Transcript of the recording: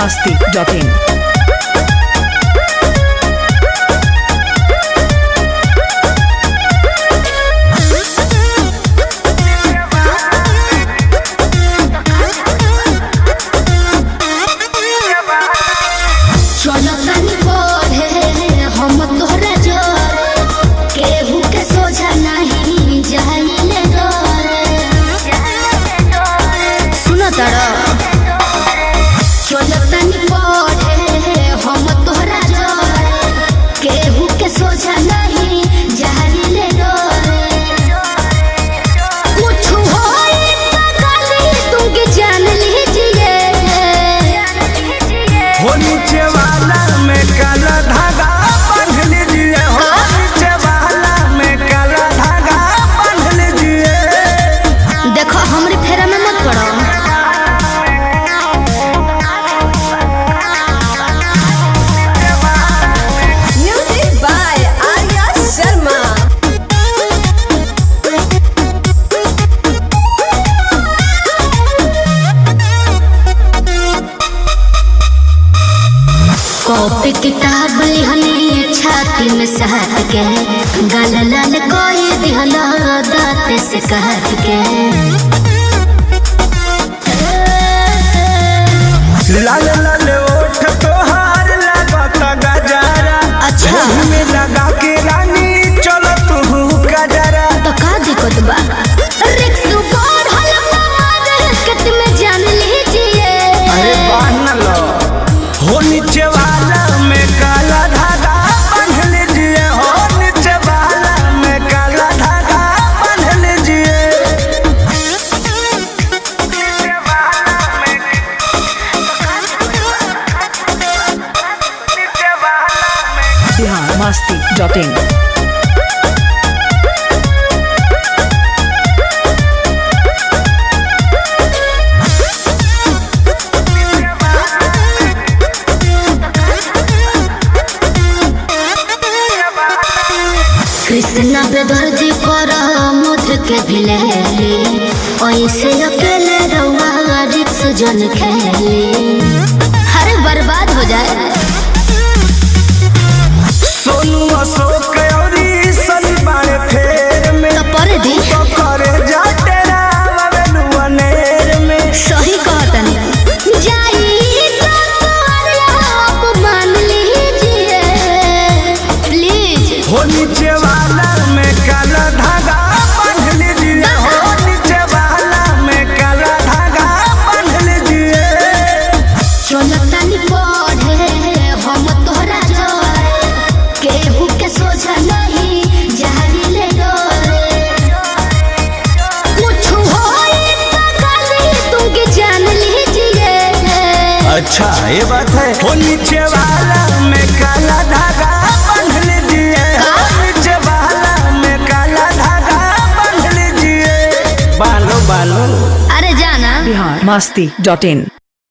biharmasti.in। Copy किताब लिहनी छाती में सहत के गल लाल कोई दिहला दांत से कहत के लाल लाल ओठ तोहार लागत गजरा। अच्छा में लगा के रानी चलो तू गजरा। तो का दिक्कत बा रिक्स पर हलवा कत में जान लीजिए। अरे बांध लो हो नीचे वाला में काला धागा बांध लीजिए। हो नीचे वाला में काला धागा बांध लीजिए। biharmasti.in। कृष्णा बेदर्दी पर मुद्र के भिलेली ऐसे अकेले रउआ रिक्स जन खेली हर बर्बाद हो जाए। सोनू अशोक औरी सनी बाड़े फेर में तो पर दी तो करे जा तेरा ववेलुआ नेर में। सही कहतन जाई तो आप मान लीजिए प्लीज। हो नीचे वाला में काला धागा बांध लीजिए। हो नीचे वाला में काला धागा बांध लीजिए। चलतनी पढ़े हम तोहरा जोरे केहू के सोचा नहीं जहरीले डोरे कुछ होई तो गाली तुमके जान लीजिए। अच्छा ये बात है। हो नीचे वाला में काला धागा बांध लीजिए। हो नीचे वाला में काला धागा बांध लीजिए। बालो बालो अरे जाना biharmasti.in।